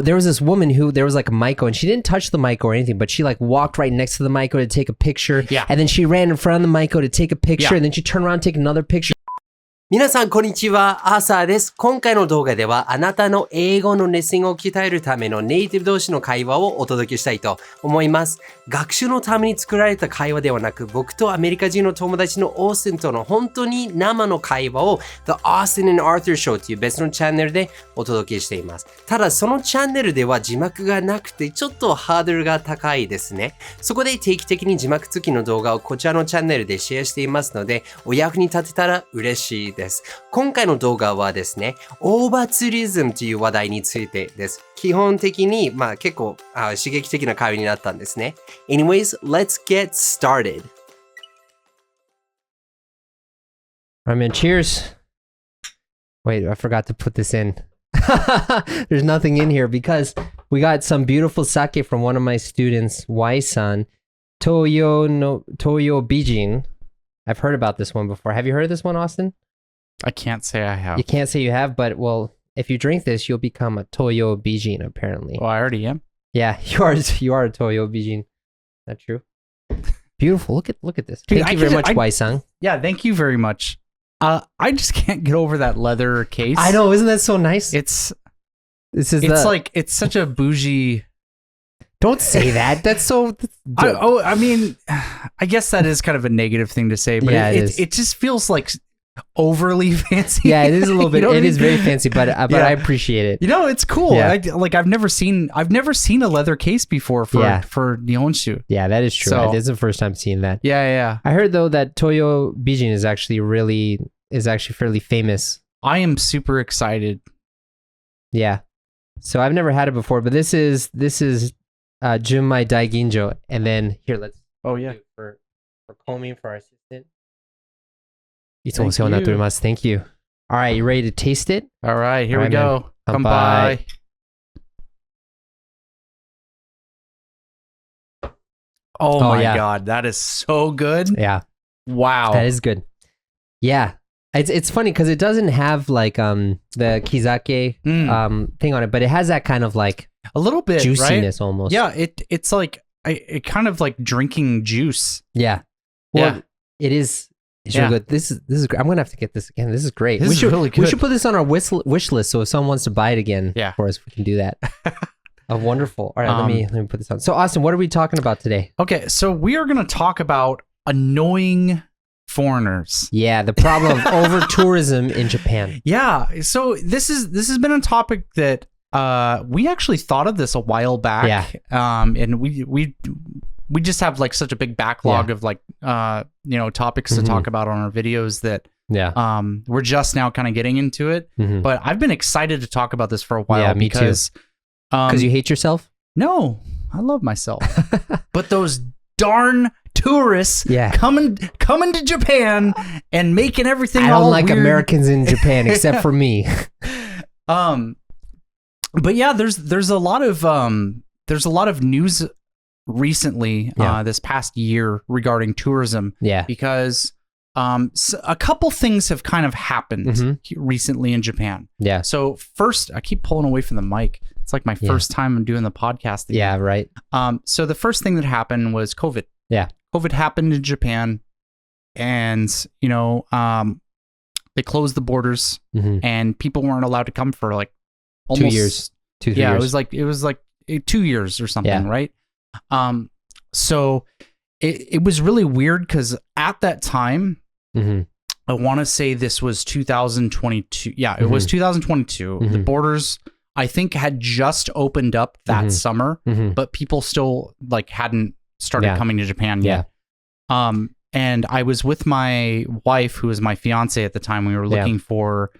there was this woman who, there was like a Maiko, and she didn't touch the Maiko or anything, but she like walked right next to the Maiko to take a picture. Yeah. And then she ran in front of the Maiko to take a picture, and then she turned around and take another picture. 皆さん、こんにちは。アーサーです。今回の動画では、あなたの英語のレッスンを鍛えるためのネイティブ同士の会話をお届けしたいと思います。学習のために作られた会話ではなく、僕とアメリカ人の友達のオースティンとの本当に生の会話を The Austin and Arthur Show という別のチャンネルでお届けしています。ただ、そのチャンネルでは字幕がなくて、ちょっとハードルが高いですね。そこで定期的に字幕付きの動画をこちらのチャンネルでシェアしていますので、お役に立てたら嬉しいです。今回の動画はですね、オーバーツーリズムという話題についてです。基本的に、結構刺激的な会話になったんですね。Anyways, let's get started. Alright, man, cheers. Wait, I forgot to put this in. There's nothing in here because we got some beautiful sake from one of my students, Y-san, Toyo Bijin. I've heard about this one before. Have you heard of this one, Austin? I can't say I have. You can't say you have, but well, if you drink this, you'll become a Toyo Bijin, apparently. Well, I already am. Yeah, you are a Toyo Bijin. Is that true? Beautiful. Look at this. Dude, thank you very much, Y-san. Yeah, thank you very much. I just can't get over that leather case. I know, isn't that so nice? It's such a bougie. Don't say that. That's so. I mean, I guess that is kind of a negative thing to say, but yeah, it just feels like overly fancy. Yeah, it is a little bit. It is very fancy, but I appreciate it. You know, it's cool. Yeah. I've never seen a leather case before for Nihonshu. Yeah, that is true. So, it is the first time seeing that. Yeah. I heard though that Toyo Bijin is actually fairly famous. I am super excited. Yeah. So I've never had it before, but this is Junmai Daiginjo, and then here let's. Oh yeah. For combing for our assistant. Thank you. All right, you ready to taste it? All right, here we go. Come by. Oh my God, that is so good. Yeah. Wow. That is good. Yeah. It's funny because it doesn't have like the kizake thing on it, but it has that kind of like a little bit juiciness right? almost. Yeah, it's like it kind of like drinking juice. Yeah. Well, it is. It's really good. This is great. I'm gonna have to get this again. This is great. This is really good. We should put this on our wish list, so if someone wants to buy it again for us, we can do that. Wonderful. All right, let me put this on. So, Austin, what are we talking about today? Okay, so we are gonna talk about annoying foreigners. Yeah, the problem of over tourism in Japan. Yeah. So this has been a topic that we actually thought of this a while back. Yeah. And we just have like such a big backlog of like topics to talk about on our videos that we're just now kind of getting into it. But I've been excited to talk about this for a while because you hate yourself? No, I love myself. But those darn tourists coming to Japan and making everything I don't all like weird. Americans in Japan except for me. But yeah, there's a lot of news recently this past year regarding tourism because a couple things have kind of happened recently in Japan. So first, I keep pulling away from the mic. It's like my first time I'm doing the podcast again. Yeah, right. So the first thing that happened was COVID. COVID happened in Japan, and they closed the borders and people weren't allowed to come for like almost 2 years. 2 years. Yeah, it was like 2 years or something, right? So it was really weird because at that time, I want to say this was 2022. Yeah, it was 2022. The borders, I think, had just opened up that summer, but people still like hadn't started coming to Japan yet. And I was with my wife, who was my fiance at the time. We were looking for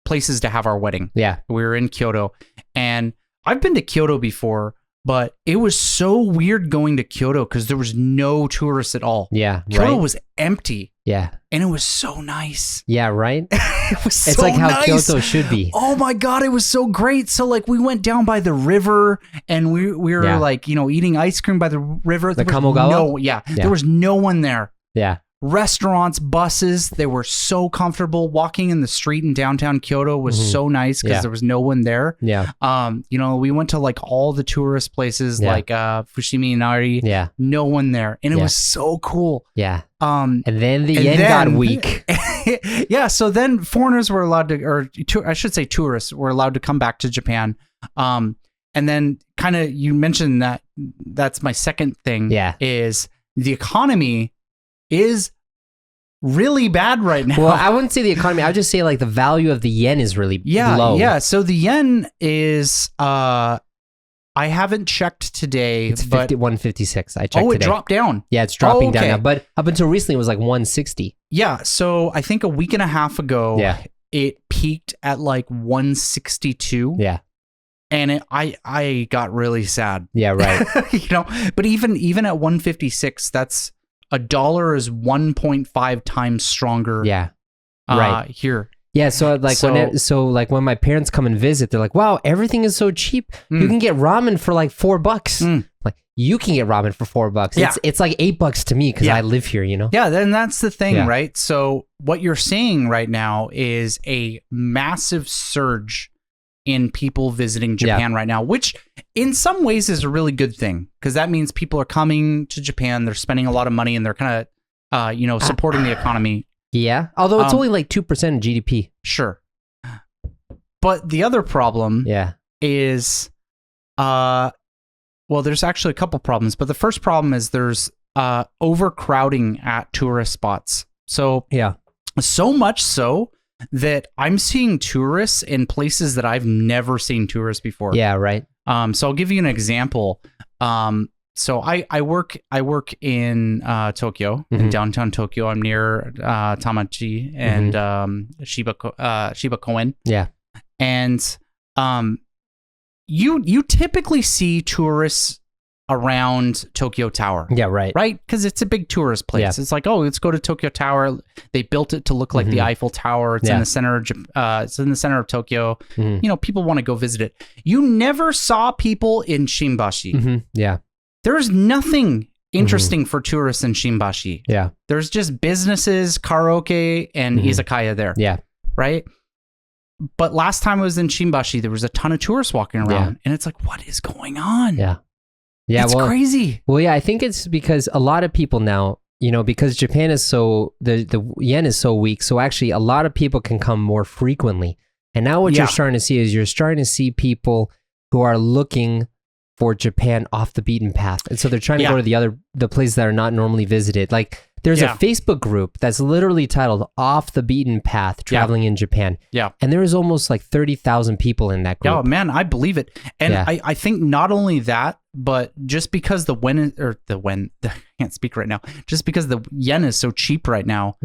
places to have our wedding. We were in Kyoto, and I've been to Kyoto before, but it was so weird going to Kyoto because there was no tourists at all. Kyoto was empty. And it was so nice. Yeah, right? It was so It's like how nice. Kyoto should be. Oh my God, it was so great. So like we went down by the river and we were like, eating ice cream by the river. The Kamogawa? There was no one there. restaurants, buses, they were so comfortable. Walking in the street in downtown Kyoto was so nice because there was no one there. Yeah. You know, we went to like all the tourist places like Fushimi Inari. Yeah. No one there. And it was so cool. Yeah. And then the yen got weak. Yeah. So then foreigners were allowed to, or I should say tourists were allowed to come back to Japan. And then kind of, you mentioned that's my second thing. Yeah. Is the economy is really bad right now. Well, I wouldn't say the economy. I would just say like the value of the yen is really low. Yeah. So the yen is, I haven't checked today. It's but 156. I checked today. Oh, it dropped down. Yeah, it's dropping down now. But up until recently, it was like 160. Yeah. So I think a week and a half ago, it peaked at like 162. Yeah. And I got really sad. Yeah, right. You know, but even at 156, that's $1 is 1.5 times stronger. Yeah. Right. Here. Yeah, so like when my parents come and visit, they're like, "Wow, everything is so cheap. You can get ramen for like $4." Like, you can get ramen for $4. Yeah. It's like $8 to me because I live here, you know? Yeah, then that's the thing, right? So what you're seeing right now is a massive surge in people visiting Japan right now, which in some ways is a really good thing because that means people are coming to Japan, they're spending a lot of money, and they're kind of, supporting the economy. Yeah, although it's only like 2% of GDP. Sure. But the other problem is, well, there's actually a couple problems, but the first problem is there's overcrowding at tourist spots. So, so much so that I'm seeing tourists in places that I've never seen tourists before. Yeah, right. So I'll give you an example. So I work in Tokyo, in downtown Tokyo. I'm near Tamachi and Shiba Koen. Yeah. And you typically see tourists around Tokyo Tower. Yeah, right. Right? Because it's a big tourist place. Yeah. It's like, oh, let's go to Tokyo Tower. They built it to look like the Eiffel Tower. It's in the center of Tokyo. You know, people want to go visit it. You never saw people in Shimbashi. Yeah. There's nothing interesting for tourists in Shimbashi. Yeah. There's just businesses, karaoke, and izakaya there. Yeah. Right? But last time I was in Shimbashi, there was a ton of tourists walking around. And it's like, what is going on? Yeah. Yeah, it's crazy. Well, yeah, I think it's because a lot of people now, you know, because Japan is so, the yen is so weak, so actually a lot of people can come more frequently. And now what you're starting to see is you're starting to see people who are looking for Japan off the beaten path. And so they're trying to go to the places that are not normally visited. Like there's a Facebook group that's literally titled Off the Beaten Path Traveling in Japan. Yeah. And there is almost like 30,000 people in that group. Oh man, I believe it. And I think not only that, but just because I can't speak right now, just because the yen is so cheap right now,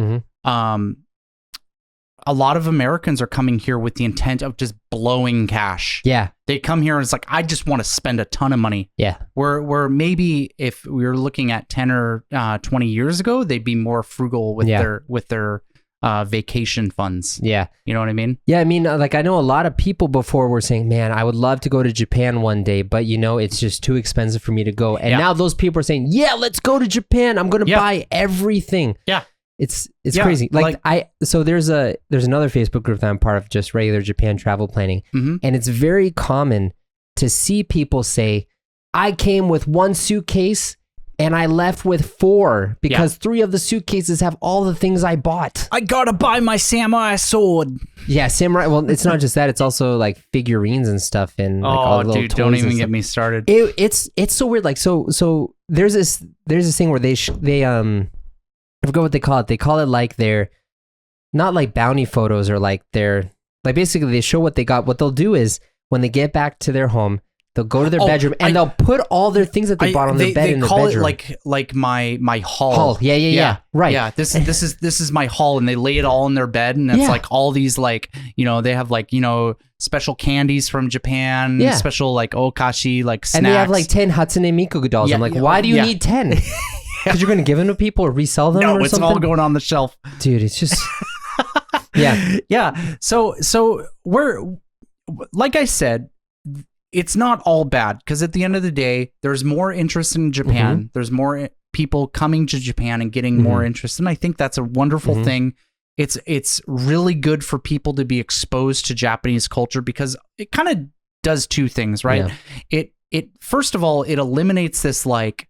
a lot of Americans are coming here with the intent of just blowing cash. Yeah. They come here and it's like, I just want to spend a ton of money. Yeah. Where maybe if we were looking at 10 or 20 years ago, they'd be more frugal with their vacation funds. Yeah. You know what I mean? Yeah. I mean, like I know a lot of people before were saying, man, I would love to go to Japan one day, but you know, it's just too expensive for me to go. And now those people are saying, yeah, let's go to Japan. I'm going to buy everything. Yeah. It's crazy. So there's another Facebook group that I'm part of, just regular Japan travel planning. And it's very common to see people say, I came with one suitcase and I left with 4 because 3 of the suitcases have all the things I bought. I gotta buy my samurai sword. Yeah, samurai. Well, it's not just that. It's also like figurines and stuff. And like all the little toys. Don't even get me started. It's so weird. Like so there's this thing where they I forgot what they call it. They call it like their, not like bounty photos or like their, like basically they show what they got. What they'll do is when they get back to their home, they'll go to their bedroom and they'll put all their things that they bought on their bed in the bedroom. They call it like my haul. Yeah. Right. Yeah. This is my haul, and they lay it all in their bed, and it's like all these like, you know, they have like, you know, special candies from Japan, special like okashi, like snacks. And they have like 10 Hatsune Miku dolls. I'm like, why do you need 10? Because you're going to give them to people or resell them or something? No, it's all going on the shelf. Dude, it's just... Yeah. So we're... Like I said, it's not all bad. Because at the end of the day, there's more interest in Japan. There's more people coming to Japan and getting more interest. And I think that's a wonderful thing. It's really good for people to be exposed to Japanese culture because it kind of does two things, right? Yeah. It first of all, it eliminates this like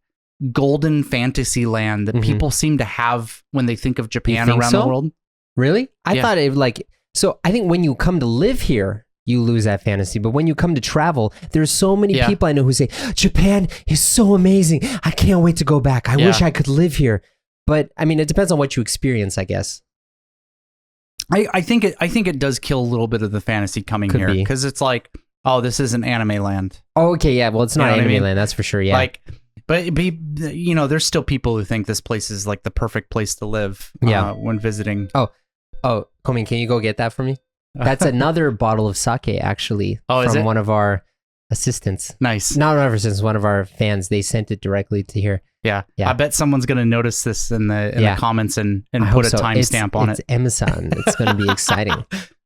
golden fantasy land that people seem to have when they think of Japan around the world. Really? I thought it like, so I think when you come to live here, you lose that fantasy. But when you come to travel, there's so many people I know who say, Japan is so amazing. I can't wait to go back. I wish I could live here. But I mean, it depends on what you experience, I guess. I think it does kill a little bit of the fantasy coming here because it's like, oh, this is an anime land. Oh, okay, yeah. Well, it's not anime land, that's for sure. Yeah. Like, but you know, there's still people who think this place is like the perfect place to live. When visiting. Oh, Komin, can you go get that for me? That's another bottle of sake, actually, from one of our assistants. Nice. Not one of our assistants, one of our fans. They sent it directly to here. Yeah. I bet someone's going to notice this in the comments and put a timestamp on it. It's Amazon. It's going to be exciting.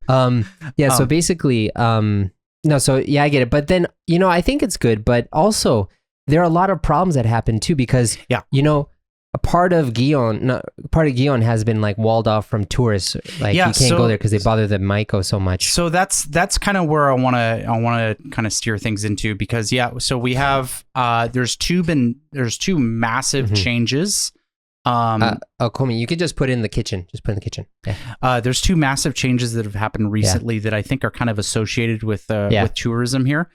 So basically, I get it. But then, you know, I think it's good, but also there are a lot of problems that happen too because, you know, a part of Gion has been like walled off from tourists. Like you can't go there because they bother the Maiko so much. So that's kind of where I want to kind of steer things into because so we have there's two massive changes. Komi, you could just put it in the kitchen. Just put it in the kitchen. Yeah. There's two massive changes that have happened recently that I think are kind of associated with tourism here.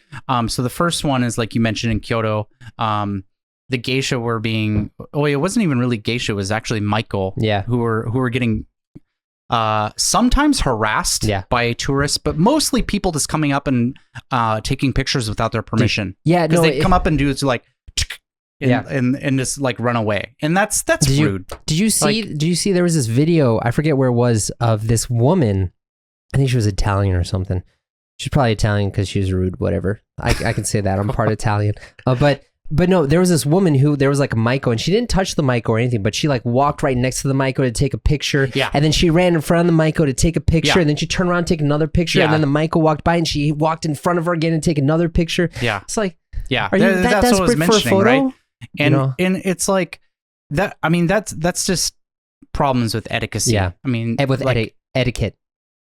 So the first one is like you mentioned in Kyoto. The geisha were being it wasn't even really geisha, it was actually Maiko who were getting sometimes harassed by tourists, but mostly people just coming up and taking pictures without their permission. Because they come up and do it's like and just like run away. And that's rude. Did you see there was this video, I forget where it was, of this woman, I think she was Italian or something. She's probably Italian because she was rude, whatever. I can say that, I'm part Italian. But no, there was this woman who, there was like a Maiko and she didn't touch the Maiko or anything, but she like walked right next to the Maiko to take a picture. Yeah. And then she ran in front of the Maiko to take a picture. And then she turned around and take another picture. And then the Maiko walked by and she walked in front of her again and take another picture. Yeah. It's like, are you that desperate for a photo? Right? And, and it's like that. I mean, that's just problems with etiquette. Yeah. I mean, with like, etiquette.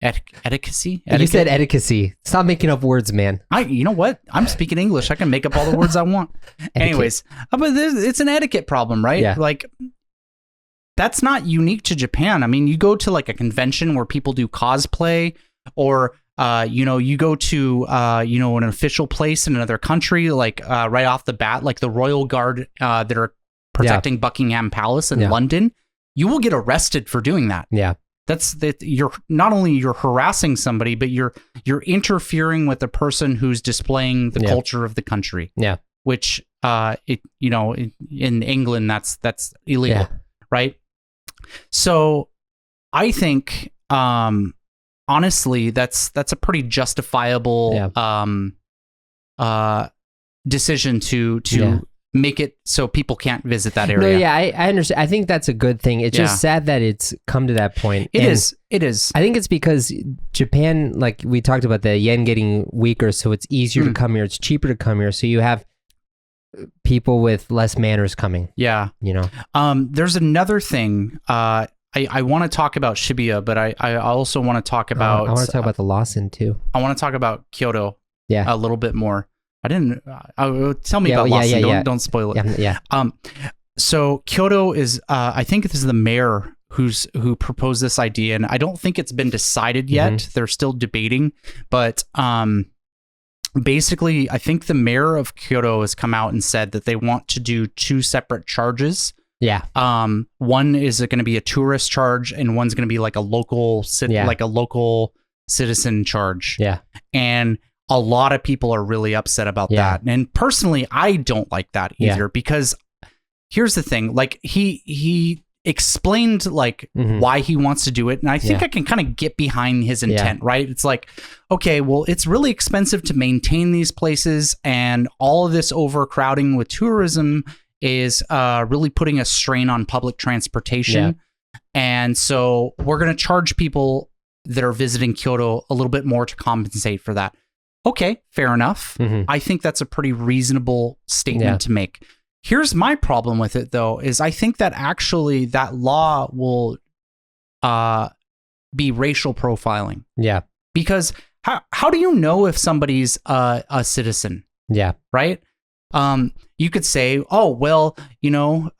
Etiquette? You said etiquette. Stop making up words, man. You know what? I'm speaking English. I can make up all the words I want. Anyways, but it's an etiquette problem, right? Yeah. Like, that's not unique to Japan. I mean, you go to like a convention where people do cosplay, or you go to an official place in another country, like right off the bat, like the Royal Guard that are protecting Buckingham Palace in London. You will get arrested for doing that. Yeah. That's that you're not only you're harassing somebody, but you're interfering with the person who's displaying the culture of the country. Yeah. Which in England that's illegal, right? So I think honestly that's a pretty justifiable decision to make it so people can't visit that area. No, yeah, I understand. I think that's a good thing. It's just sad that it's come to that point. It is. I think it's because Japan, like we talked about, the yen getting weaker, so it's easier to come here. It's cheaper to come here. So you have people with less manners coming. Yeah. You know? There's another thing. I want to talk about Shibuya, but I also want to talk about... I want to talk about the Lawson too. I want to talk about Kyoto a little bit more. I didn't. Tell me about Lawson. Don't spoil it. Yeah. So Kyoto is. I think this is the mayor who proposed this idea, and I don't think it's been decided yet. They're still debating, but basically, I think the mayor of Kyoto has come out and said that they want to do two separate charges. Yeah. One is going to be a tourist charge, and one's going to be like a local citizen charge. Yeah. And a lot of people are really upset about that. And personally, I don't like that either because here's the thing, like he explained like why he wants to do it. And I think I can kind of get behind his intent, right? It's like, okay, well, it's really expensive to maintain these places, and all of this overcrowding with tourism is really putting a strain on public transportation. And so we're going to charge people that are visiting Kyoto a little bit more to compensate for that. Okay, fair enough. I think that's a pretty reasonable statement to make. Here's my problem with it, though, is I think that actually that law will be racial profiling. Yeah. Because how do you know if somebody's a citizen? Yeah. Right? You could say, oh, well, look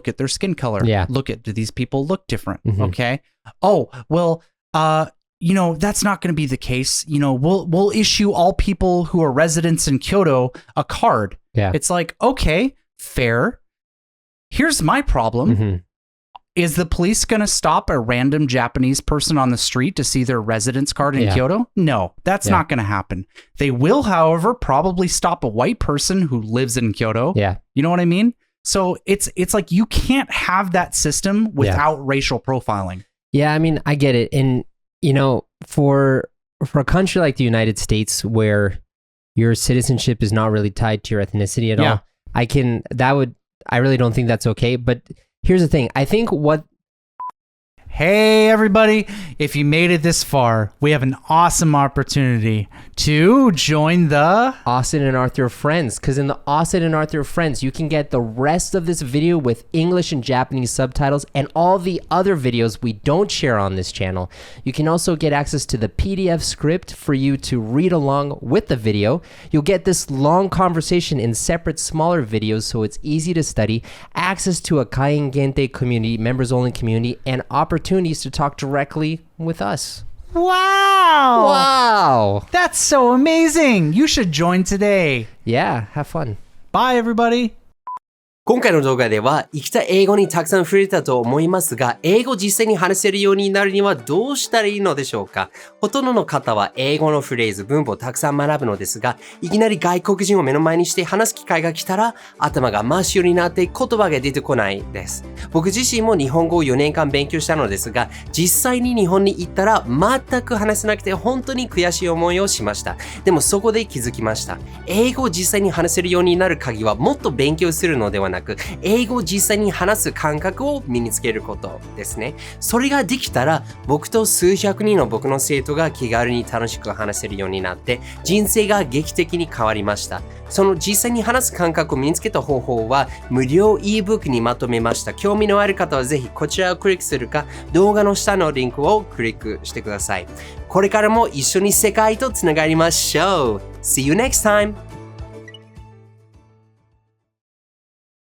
at their skin color. Yeah. Do these people look different? Mm-hmm. Okay. Oh, well, that's not going to be the case. We'll issue all people who are residents in Kyoto a card. Yeah. It's like, okay, fair. Here's my problem. Mm-hmm. Is the police going to stop a random Japanese person on the street to see their residence card in Kyoto? No, that's not going to happen. They will, however, probably stop a white person who lives in Kyoto. Yeah. You know what I mean? So it's like you can't have that system without racial profiling. Yeah, I mean, I get it. And, for a country like the United States where your citizenship is not really tied to your ethnicity at all, I really don't think that's okay. But here's the thing. I think Hey, everybody. If you made it this far, we have an awesome opportunity to join the Austin and Arthur Friends. Because in the Austin and Arthur Friends, you can get the rest of this video with English and Japanese subtitles and all the other videos we don't share on this channel. You can also get access to the PDF script for you to read along with the video. You'll get this long conversation in separate, smaller videos so it's easy to study, access to a Kaien Gente community, members-only community, and opportunities to talk directly with us. Wow! That's so amazing! You should join today. Yeah, have fun. Bye, everybody. 今回の動画では生きた英語にたくさん触れたと思いますが、英語を実際に話せるようになるにはどうしたらいいのでしょうか？ほとんどの方は英語のフレーズ、文法をたくさん学ぶのですが、いきなり外国人を目の前にして話す機会が来たら、頭が真っ白になって言葉が出てこないです。僕自身も日本語を4年間勉強したのですが、実際に日本に行ったら全く話せなくて本当に悔しい思いをしました。でもそこで気づきました。英語を実際に話せるようになる鍵はもっと勉強するのではなく、英語を実際に話す感覚を身につけることですね。それができたら、僕と数百人の僕の生徒が気軽に楽しく話せるようになって、人生が劇的に変わりました。その実際に話す感覚を身につけた方法は、無料 ebook にまとめました。興味のある方はぜひこちらをクリックするか、動画の下のリンクをクリックしてください。これからも一緒に世界とつながりましょう。See you next time!